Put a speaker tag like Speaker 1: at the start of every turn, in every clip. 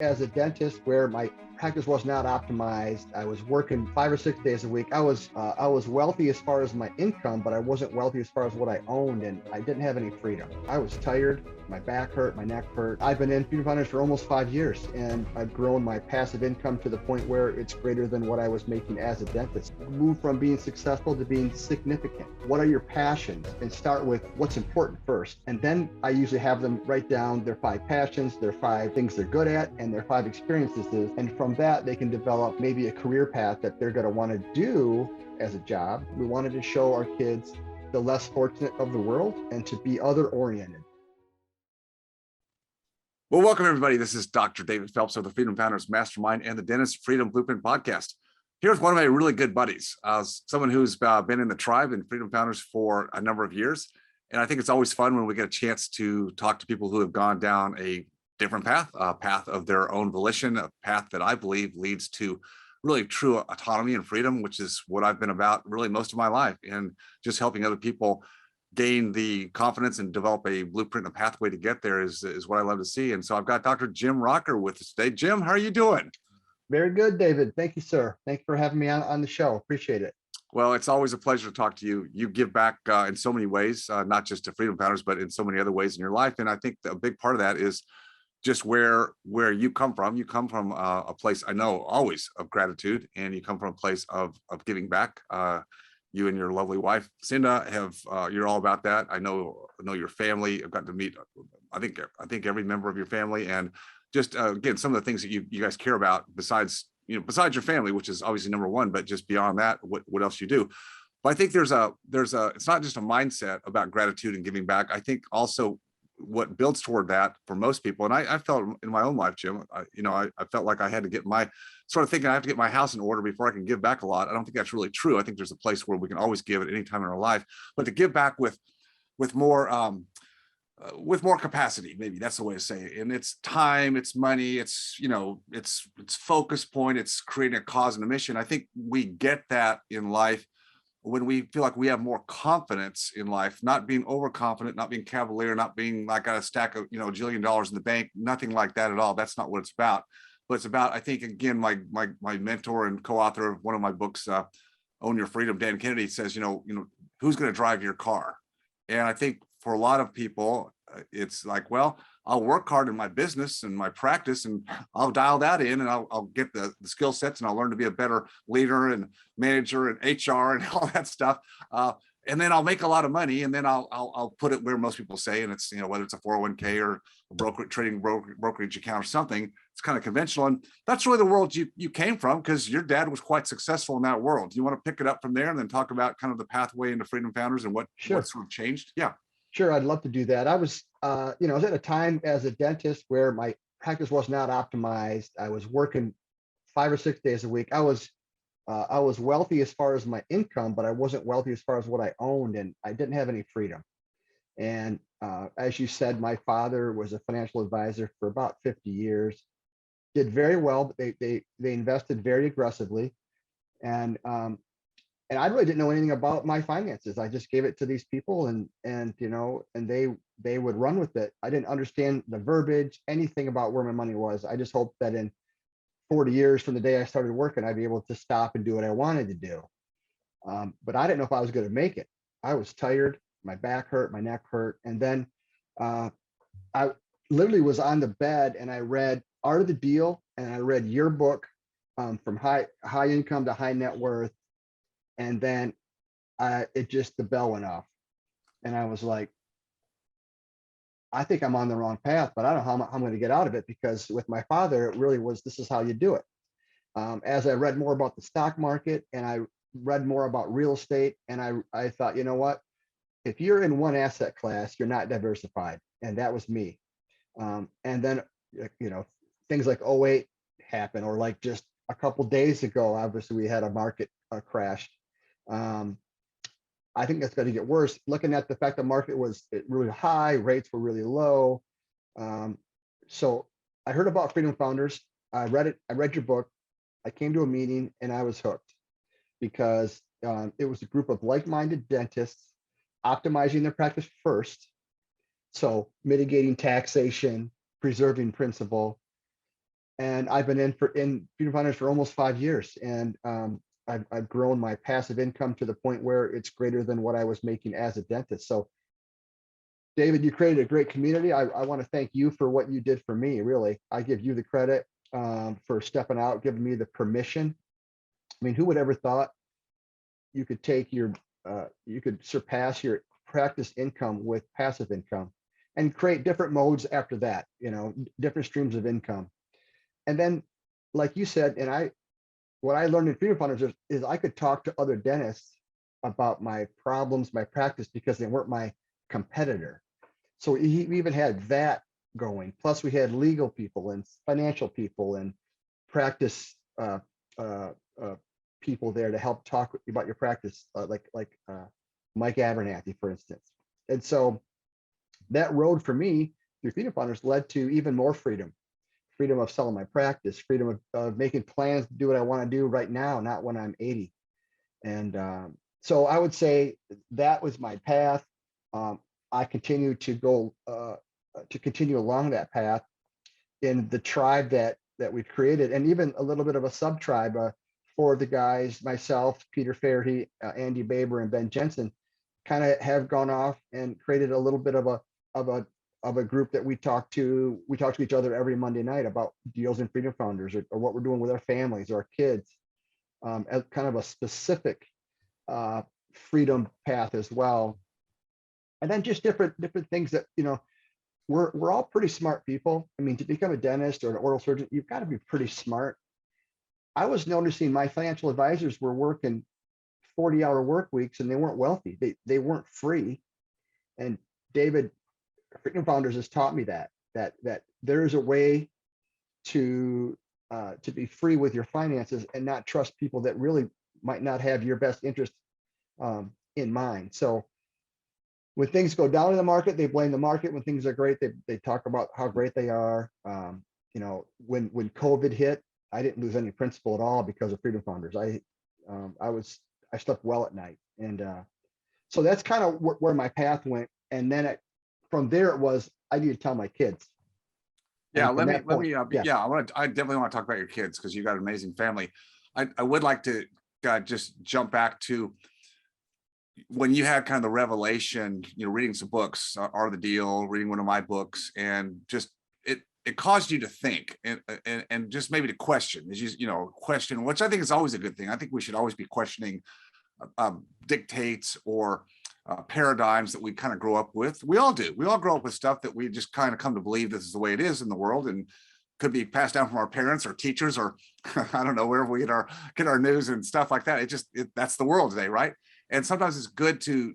Speaker 1: as a dentist where my practice was not optimized. I was working 5 or 6 days a week. I was wealthy as far as my income, but I wasn't wealthy as far as what I owned, and I didn't have any freedom. I was tired. My back hurt, my neck hurt. I've been in Freedom Founders for almost 5 years, and I've grown my passive income to the point where it's greater than what I was making as a dentist. Move from being successful to being significant. What are your passions? And start with what's important first. And then I usually have them write down their 5 passions, their 5 things they're good at, and their 5 experiences. And from that, they can develop maybe a career path that they're going to want to do as a job. We wanted to show our kids the less fortunate of the world and to be other oriented.
Speaker 2: Well, welcome everybody. This is Dr. David Phelps of the Freedom Founders Mastermind and the Dentist Freedom Blueprint Podcast. Here's one of my really good buddies, someone who's been in the tribe and Freedom Founders for a number of years. And I think it's always fun when we get a chance to talk to people who have gone down a different path, a path of their own volition, a path that I believe leads to really true autonomy and freedom, which is what I've been about really most of my life, and just helping other people gain the confidence and develop a blueprint and a pathway to get there is what I love to see. And so I've got Dr. Jim Rocker with us today. Jim, how are you doing?
Speaker 1: Very good, David. Thank you, sir. Thank you for having me on the show. Appreciate it.
Speaker 2: Well, it's always a pleasure to talk to you. You give back in so many ways, not just to Freedom Founders, but in so many other ways in your life. And I think a big part of that is just where you come from. You come from a place, I know, always of gratitude, and you come from a place of giving back. You and your lovely wife, Cinda, you're all about that. I know your family. I've gotten to meet, I think every member of your family, and just again, some of the things that you guys care about besides your family, which is obviously number one, but just beyond that, what else you do. But I think there's it's not just a mindset about gratitude and giving back. I think also what builds toward that for most people, and I felt in my own life, Jim, I felt like I had to get I have to get my house in order before I can give back a lot. I don't think that's really true. I think there's a place where we can always give at any time in our life, but to give back with more capacity, maybe that's the way to say it. And it's time, it's money, it's focus point, it's creating a cause and a mission. I think we get that in life when we feel like we have more confidence in life, not being overconfident, not being cavalier, not being like got a stack of $1 jillion in the bank, nothing like that at all. That's not what it's about. But it's about, I think, again, my mentor and co-author of one of my books, Own Your Freedom, Dan Kennedy, says, who's going to drive your car? And I think for a lot of people, it's like, well, I'll work hard in my business and my practice, and I'll dial that in, and I'll get the skill sets, and I'll learn to be a better leader and manager and HR and all that stuff. And then I'll make a lot of money, and then I'll put it where most people say, and it's whether it's a 401k or a brokerage account or something. It's kind of conventional, and that's really the world you came from, because your dad was quite successful in that world. You want to pick it up from there and then talk about kind of the pathway into Freedom Founders and what sort of changed? Yeah.
Speaker 1: Sure, I'd love to do that. I was at a time as a dentist where my practice was not optimized. I was working 5 or 6 days a week. I was wealthy as far as my income, but I wasn't wealthy as far as what I owned, and I didn't have any freedom. And as you said, my father was a financial advisor for about 50 years, did very well, but they invested very aggressively. And I really didn't know anything about my finances. I just gave it to these people, and they would run with it. I didn't understand the verbiage, anything about where my money was. I just hoped that in 40 years from the day I started working, I'd be able to stop and do what I wanted to do. But I didn't know if I was going to make it. I was tired, my back hurt, my neck hurt. And then I literally was on the bed, and I read Art of the Deal, and I read your book, From High Income to High Net Worth. And then the bell went off, and I was like, I think I'm on the wrong path, but I don't know how I'm going to get out of it, because with my father, it really was, this is how you do it. As I read more about the stock market, and I read more about real estate, and I thought, you know what, if you're in one asset class, you're not diversified. And that was me. And then, things like '08 happen, or like just a couple days ago, obviously we had a market crash. I think that's going to get worse. Looking at the fact the market was really high, rates were really low. So I heard about Freedom Founders. I read it. I read your book. I came to a meeting, and I was hooked, because it was a group of like-minded dentists optimizing their practice first. So mitigating taxation, preserving principle, And I've been in Freedom Founders for almost 5 years, and I've grown my passive income to the point where it's greater than what I was making as a dentist. So, David, you created a great community. I want to thank you for what you did for me. Really, I give you the credit for stepping out, giving me the permission. I mean, who would ever thought you could take you could surpass your practice income with passive income and create different modes after that, different streams of income. And then, like you said, what I learned in Freedom Founders is I could talk to other dentists about my problems, my practice, because they weren't my competitor. So we even had that going. Plus, we had legal people and financial people and practice people there to help talk about your practice, like Mike Abernathy, for instance. And so that road for me through Freedom Founders led to even more freedom of selling my practice, freedom of making plans to do what I want to do right now, not when I'm 80. And so I would say that was my path. I continue to continue along that path in the tribe that we created, and even a little bit of a sub tribe for the guys, myself, Peter Fairhey, Andy Baber, and Ben Jensen, kind of have gone off and created a little bit of a group that we talk to each other every Monday night about deals in Freedom Founders, or what we're doing with our families or our kids, as kind of a specific freedom path as well. And then just different things that, we're all pretty smart people. I mean, to become a dentist or an oral surgeon, you've got to be pretty smart. I was noticing my financial advisors were working 40-hour work weeks, and they weren't wealthy. They weren't free. And David, Freedom Founders has taught me that there is a way to be free with your finances and not trust people that really might not have your best interest in mind. So when things go down in the market, they blame the market. When things are great, they talk about how great they are. When COVID hit, I didn't lose any principal at all because of Freedom Founders. I slept well at night, and so that's kind of where my path went. And then from there, it was I need to tell my kids.
Speaker 2: Yeah,
Speaker 1: I
Speaker 2: definitely want to talk about your kids, because you got an amazing family. I would like to just jump back to when you had kind of the revelation, reading some books, Are the Deal, reading one of my books, and just it caused you to think and just maybe to question, question, which I think is always a good thing. I think we should always be questioning dictates or paradigms that we kind of grow up with. We all do. We all grow up with stuff that we just kind of come to believe this is the way it is in the world, and could be passed down from our parents or teachers, or I don't know, wherever we get our news and stuff like that. That's the world today, right? And sometimes it's good to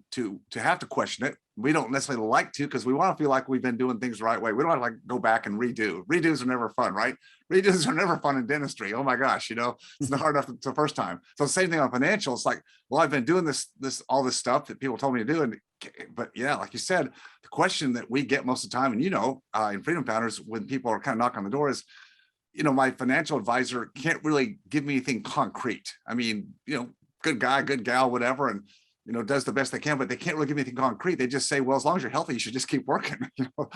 Speaker 2: have to question it. We don't necessarily like to, because we want to feel like we've been doing things the right way. We don't want to like go back and redo. Redos are never fun, right? Redos are never fun in dentistry. Oh my gosh, it's not hard enough the first time. So same thing on financial. It's like, well, I've been doing all this stuff that people told me to do, but yeah, like you said, the question that we get most of the time, and in Freedom Founders, when people are kind of knocking on the door, is, my financial advisor can't really give me anything concrete. I mean, good guy, good gal, whatever, and does the best they can, but they can't really give me anything concrete. They just say, well, as long as you're healthy, you should just keep working.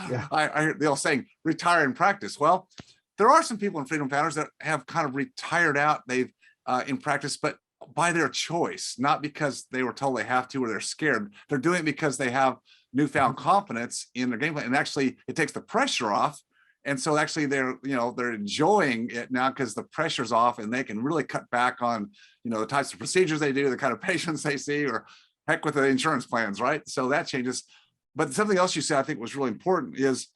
Speaker 1: Yeah.
Speaker 2: I hear they'll saying retire and practice. Well, there are some people in Freedom Founders that have kind of retired out. They've in practice, but by their choice, not because they were told they have to or they're scared. They're doing it because they have newfound confidence in their game plan, and actually it takes the pressure off. And so actually they're enjoying it now because the pressure's off, and they can really cut back on, the types of procedures they do, the kind of patients they see, or heck with the insurance plans, right? So that changes. But something else you said I think was really important is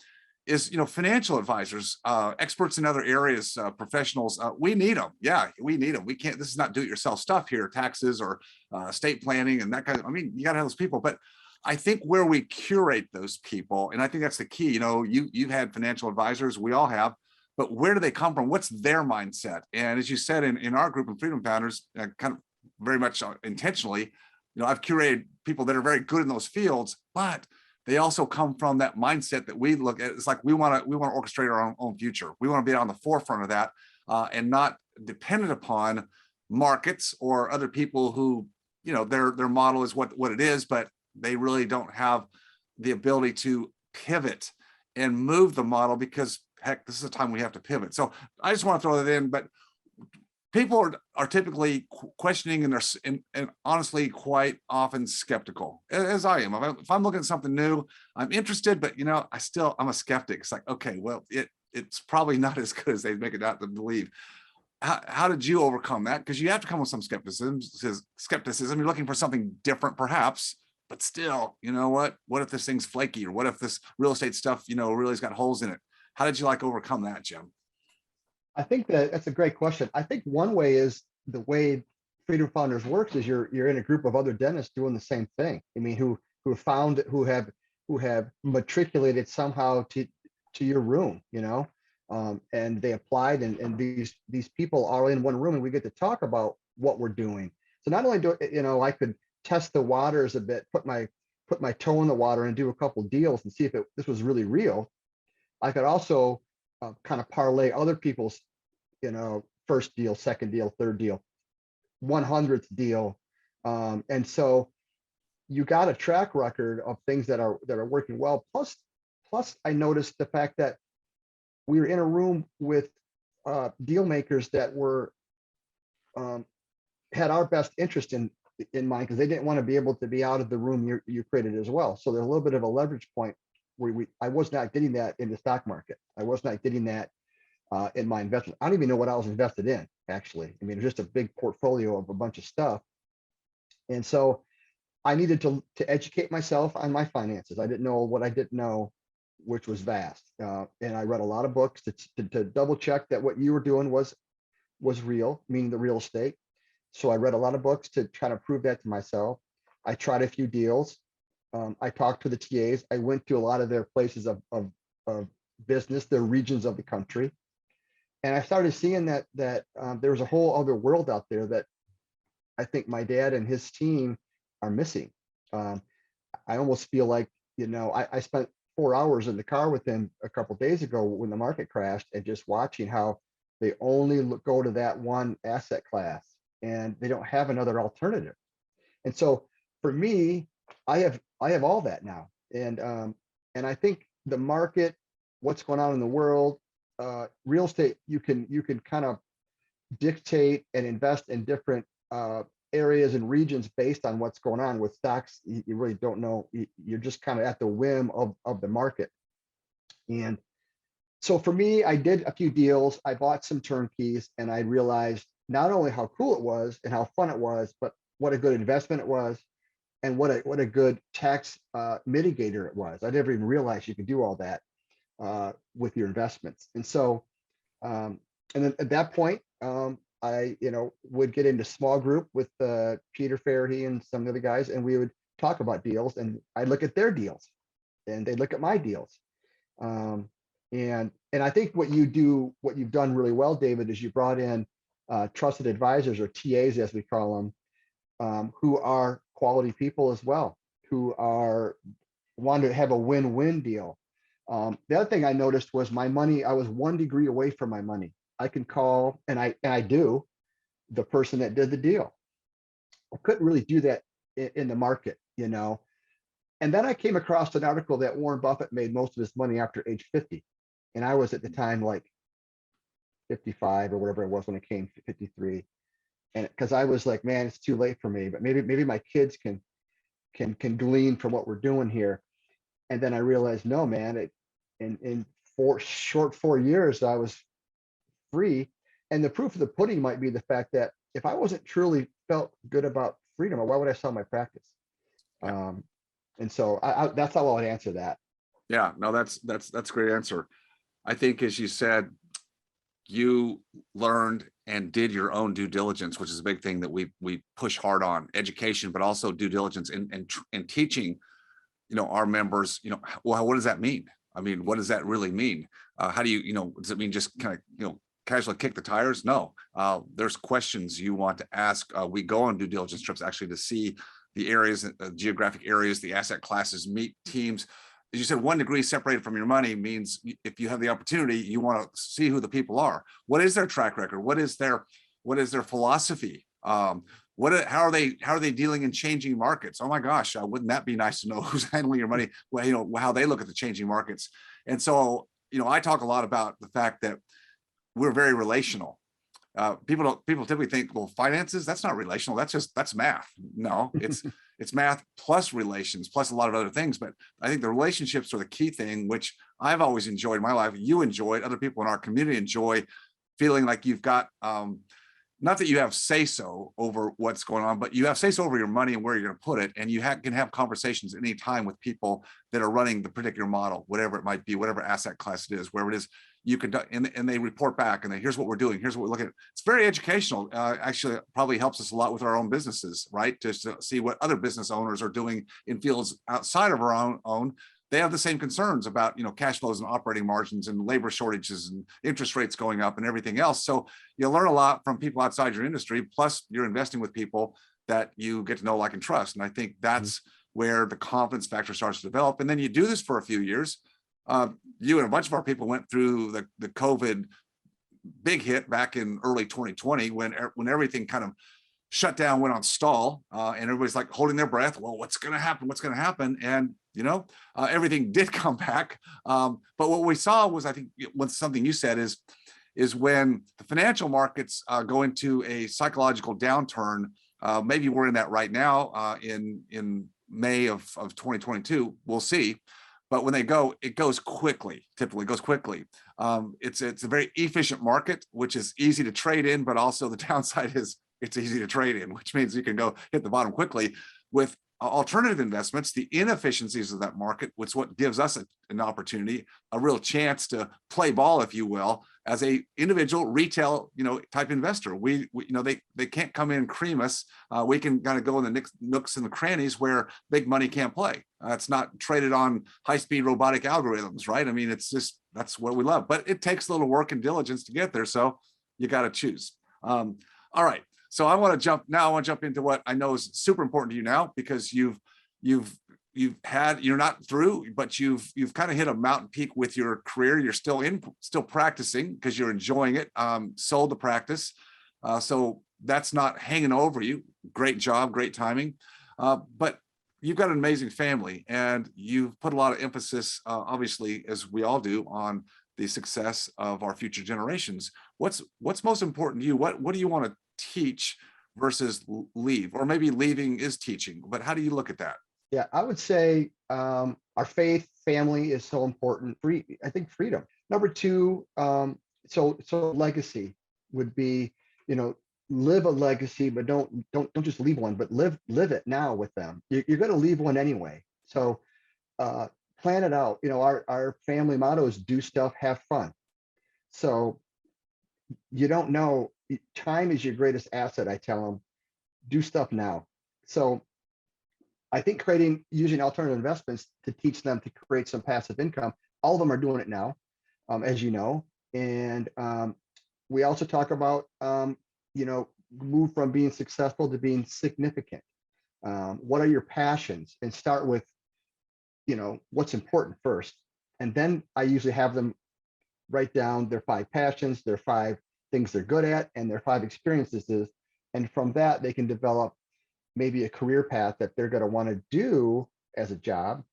Speaker 2: financial advisors, experts in other areas, professionals, we need them. Yeah, we need them. We can't, this is not do-it-yourself stuff here, taxes or estate planning and that kind of, you got to have those people. But I think where we curate those people, and I think that's the key, you've had financial advisors, we all have, but where do they come from? What's their mindset? And as you said, in our group of Freedom Founders, kind of very much intentionally, I've curated people that are very good in those fields, but they also come from that mindset that we look at. It's like we want to orchestrate our own future. We want to be on the forefront of that, and not dependent upon markets or other people who, their model is what it is, but they really don't have the ability to pivot and move the model, because heck, this is the time we have to pivot. So I just want to throw that in, but people are typically questioning and and honestly quite often skeptical, as I am. If I'm looking at something new, I'm interested, but I'm a skeptic. It's like, okay, well, it's probably not as good as they make it out to believe. How did you overcome that? Because you have to come with some skepticism. You're looking for something different, perhaps, but still, you know what? What if this thing's flaky, or what if this real estate stuff, really has got holes in it? How did you overcome that, Jim?
Speaker 1: I think that's a great question. I think one way is the way Freedom Founders works is you're in a group of other dentists doing the same thing. I mean, who have matriculated somehow to your room, and they applied, and these people are in one room, and we get to talk about what we're doing. So not only I could test the waters a bit, put my toe in the water and do a couple deals and see if this was really real. I could also kind of parlay other people's, first deal, second deal, third deal, 100th deal. And so you got a track record of things that are working well. Plus I noticed the fact that we were in a room with deal makers that were had our best interest in mind, because they didn't want to be able to be out of the room you created as well. So there's a little bit of a leverage point where I was not getting that in the stock market. I was not getting that in my investment. I don't even know what I was invested in, actually. I mean, it was just a big portfolio of a bunch of stuff. And so I needed to educate myself on my finances. I didn't know what I didn't know, which was vast. And I read a lot of books to double check that what you were doing was real, meaning the real estate. So I read a lot of books to try to prove that to myself. I tried a few deals. I talked to the TAs. I went to a lot of their places of business, their regions of the country. And I started seeing that there was a whole other world out there that I think my dad and his team are missing. I almost feel like, I spent 4 hours in the car with him a couple of days ago when the market crashed, and just watching how they only go to that one asset class and they don't have another alternative. And so for me, I have all that now. And I think the market, what's going on in the world, real estate, you can kind of dictate and invest in different areas and regions based on what's going on. With stocks, you really don't know. You're just kind of at the whim of the market. And so for me, I did a few deals. I bought some turnkeys, and I realized not only how cool it was and how fun it was, but what a good investment it was, and what a good tax mitigator it was. I never even realized you could do all that with your investments. And so, and then at that point, I would get into small group with Peter Fairhey and some of the other guys, and we would talk about deals, and I'd look at their deals, and they'd look at my deals. And I think what you've done really well, David, is you brought in trusted advisors, or TAs as we call them, who are quality people as well, who want to have a win-win deal. The other thing I noticed was my money. I was 1 degree away from my money. I can call, and I do, the person that did the deal. I couldn't really do that in the market, And then I came across an article that Warren Buffett made most of his money after age 50. And I was at the time like 55 or whatever it was when it came to 53. And because I was like, man, it's too late for me, but maybe my kids can glean from what we're doing here. And then I realized, no, man, in 4 years, I was free. And the proof of the pudding might be the fact that if I wasn't truly felt good about freedom, why would I sell my practice? And so that's how I would answer that.
Speaker 2: Yeah, no, that's a great answer. I think, as you said, you learned and did your own due diligence, which is a big thing that we push hard on: education, but also due diligence and teaching, our members, well, what does that mean? I mean, what does that really mean? How do you, does it mean just kind of, casually kick the tires? No, there's questions you want to ask. We go on due diligence trips actually to see the areas, geographic areas, the asset classes, meet teams. As you said, 1 degree separated from your money means if you have the opportunity, you want to see who the people are. What is their track record? What is their philosophy? How are they dealing in changing markets? Oh my gosh, wouldn't that be nice to know who's handling your money? Well, how they look at the changing markets. And so I talk a lot about the fact that we're very relational. People typically think, well, finances, that's not relational. That's math. No, it's math plus relations, plus a lot of other things. But I think the relationships are the key thing, which I've always enjoyed in my life. You enjoyed, other people in our community enjoy, feeling like you've got, not that you have say-so over what's going on, but you have say-so over your money and where you're going to put it. And you can have conversations at any time with people that are running the particular model, whatever it might be, whatever asset class it is, wherever it is. You can, and they report back and here's what we're doing, here's what we're looking at. It's very educational. Actually, it probably helps us a lot with our own businesses, right? Just to see what other business owners are doing in fields outside of our own. They have the same concerns about, cash flows and operating margins and labor shortages and interest rates going up and everything else. So you learn a lot from people outside your industry, plus you're investing with people that you get to know, like, and trust. And I think that's where the confidence factor starts to develop. And then you do this for a few years. You and a bunch of our people went through the COVID big hit back in early 2020 when everything kind of shut down, went on stall, and everybody's like holding their breath. Well, what's going to happen? What's going to happen? And everything did come back. But what we saw was, I think, something you said is when the financial markets go into a psychological downturn. Maybe we're in that right now in May of 2022. We'll see. But when they go, it goes quickly. Typically, it goes quickly. It's a very efficient market, which is easy to trade in, but also the downside is it's easy to trade in, which means you can go hit the bottom quickly. With alternative investments, the inefficiencies of that market, which is what gives us an opportunity, a real chance to play ball, if you will, as a individual retail, type investor. We they can't come in and cream us. We can kind of go in the nooks and the crannies where big money can't play. It's not traded on high-speed robotic algorithms, right? I mean, it's just, that's what we love, but it takes a little work and diligence to get there. So you got to choose. All right. So I want to jump into what I know is super important to you now, because you're not through, but you've kind of hit a mountain peak with your career. You're still practicing because you're enjoying it. Sold the practice. So that's not hanging over you. Great job, great timing. But you've got an amazing family, and you've put a lot of emphasis, obviously, as we all do, on the success of our future generations. What's most important to you? What do you want to teach versus leave? Or maybe leaving is teaching, but how do you look at that?
Speaker 1: Yeah, I would say our faith, family is so important. I think freedom. Number two, so legacy would be, live a legacy, but don't just leave one, but live it now with them. You're going to leave one anyway. So plan it out. Our family motto is do stuff, have fun. So you don't know, time is your greatest asset. I tell them, do stuff now. So I think using alternative investments to teach them to create some passive income. All of them are doing it now, as you know. And we also talk about, move from being successful to being significant. What are your passions? And start with, what's important first. And then I usually have them write down their 5 passions, their 5 things they're good at, and their 5 experiences. And from that, they can develop maybe a career path that they're going to want to do as a job.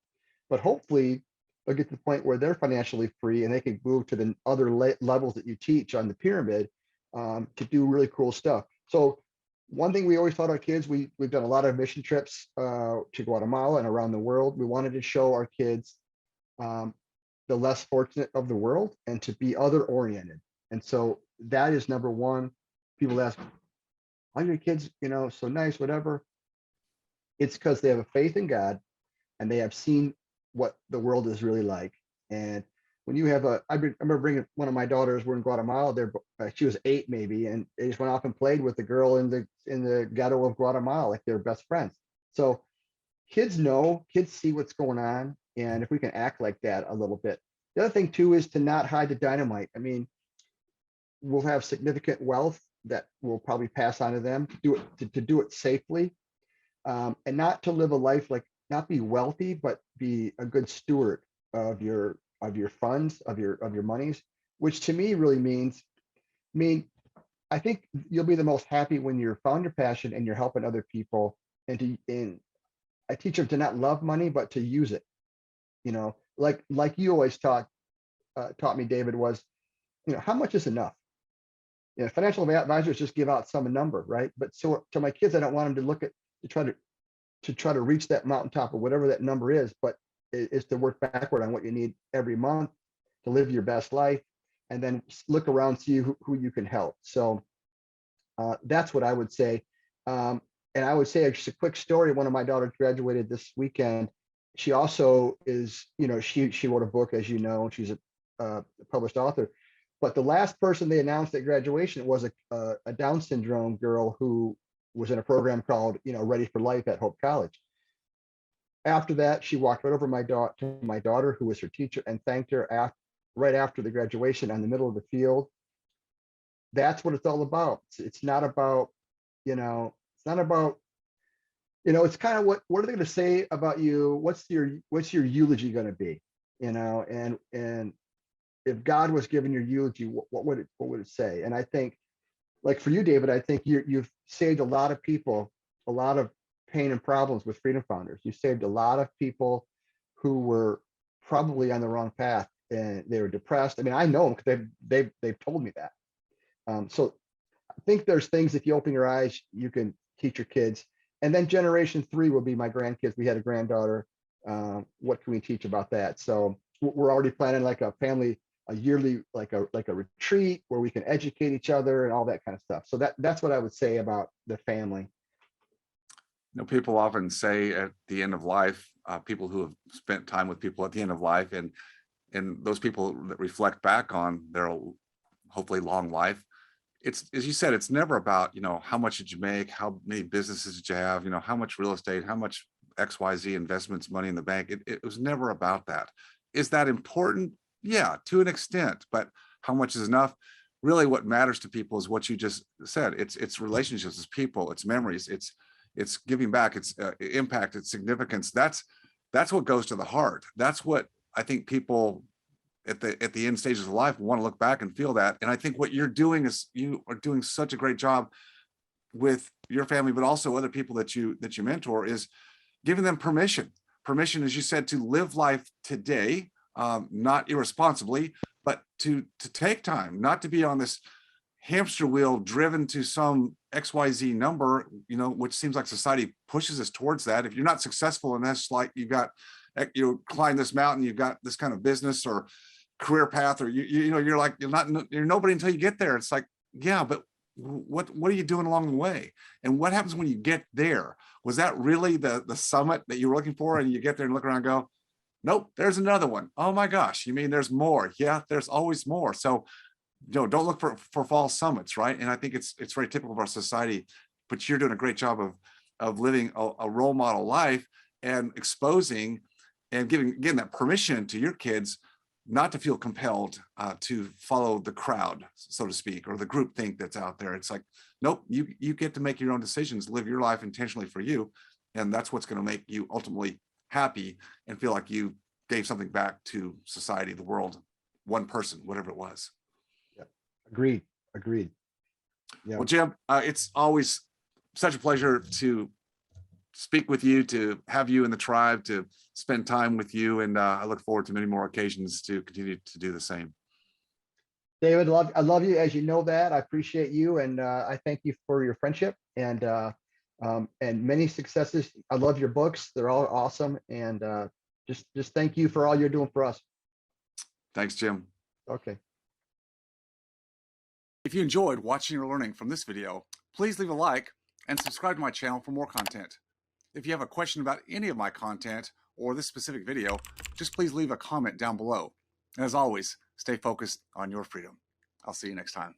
Speaker 1: But hopefully they'll get to the point where they're financially free and they can move to the other levels that you teach on the pyramid to do really cool stuff. So one thing we always taught our kids, we've done a lot of mission trips to Guatemala and around the world. We wanted to show our kids the less fortunate of the world and to be other oriented. And so that is number one. People ask, why are your kids, so nice, whatever? It's because they have a faith in God and they have seen what the world is really like. And when you have I remember bringing one of my daughters, we're in Guatemala, she was 8 maybe, and they just went off and played with the girl in the ghetto of Guatemala, like they're best friends. So kids see what's going on. And if we can act like that a little bit. The other thing too is to not hide the dynamite. I mean, we'll have significant wealth that we'll probably pass on to them, to do it safely, and not to live a life like, not be wealthy, but be a good steward of your funds, of your monies, which to me really means, I think you'll be the most happy when you're found your passion and you're helping other people. And I teach them to not love money, but to use it. Like you always talk, taught me, David, was, how much is enough? Financial advisors just give out some number, right? But so to my kids, I don't want them to look at to try to reach that mountaintop or whatever that number is, but is to work backward on what you need every month to live your best life, and then look around, see who you can help. So that's what I would say. And I would say just a quick story. One of my daughters graduated this weekend. She also is, she wrote a book, as you know, she's a published author. But the last person they announced at graduation was a Down syndrome girl who was in a program called, Ready for Life at Hope College. After that, she walked right over to my daughter, who was her teacher, and thanked her right after the graduation on the middle of the field. That's what it's all about. It's not about, it's not about, it's kind of what are they going to say about you? What's your eulogy going to be? And if God was giving your eulogy, what would it say? And I think, like for you, David, I think you've saved a lot of people, a lot of pain and problems with Freedom Founders. You saved a lot of people who were probably on the wrong path and they were depressed. I mean, I know them because they've told me that. So I think there's things, if you open your eyes, you can teach your kids. And then generation 3 will be my grandkids. We had a granddaughter. What can we teach about that? So we're already planning like a yearly, like a retreat where we can educate each other and all that kind of stuff. So that's what I would say about the family.
Speaker 2: People often say at the end of life, people who have spent time with people at the end of life, and those people that reflect back on their hopefully long life, it's, as you said, it's never about, how much did you make, how many businesses did you have, how much real estate, how much XYZ investments, money in the bank. It was never about that. Is that important? Yeah, to an extent, but how much is enough? Really what matters to people is what you just said. It's relationships, it's people, it's memories, it's giving back, it's impact, it's significance. That's what goes to the heart. That's what I think people at the end stages of life want to look back and feel that. And I think what you're doing is you are doing such a great job with your family, but also other people that you mentor, is giving them permission, as you said, to live life today, not irresponsibly, but to take time, not to be on this hamster wheel driven to some XYZ number, which seems like society pushes us towards that. If you're not successful, and that's like you climb this mountain, you've got this kind of business or career path, or you're nobody until you get there. It's like, yeah, but what are you doing along the way? And what happens when you get there? Was that really the summit that you were looking for? And you get there and look around and go, nope, there's another one. Oh my gosh, you mean there's more? Yeah, there's always more. So don't look for false summits, right? And I think it's very typical of our society, but you're doing a great job of living a role model life and exposing and giving that permission to your kids not to feel compelled to follow the crowd, so to speak, or the group think that's out there. It's like, nope, you get to make your own decisions, live your life intentionally for you. And that's what's going to make you ultimately happy and feel like you gave something back to society, the world, one person, whatever it was.
Speaker 1: Yeah. Agreed. Yeah.
Speaker 2: Well, Jim, it's always such a pleasure to speak with you, to have you in the tribe, to spend time with you. And I look forward to many more occasions to continue to do the same.
Speaker 1: David, I love you, as you know that. I appreciate you, and I thank you for your friendship and many successes. I love your books; they're all awesome, and just thank you for all you're doing for us.
Speaker 2: Thanks, Jim.
Speaker 1: Okay.
Speaker 2: If you enjoyed watching or learning from this video, please leave a like and subscribe to my channel for more content. If you have a question about any of my content or this specific video, just please leave a comment down below. And as always, stay focused on your freedom. I'll see you next time.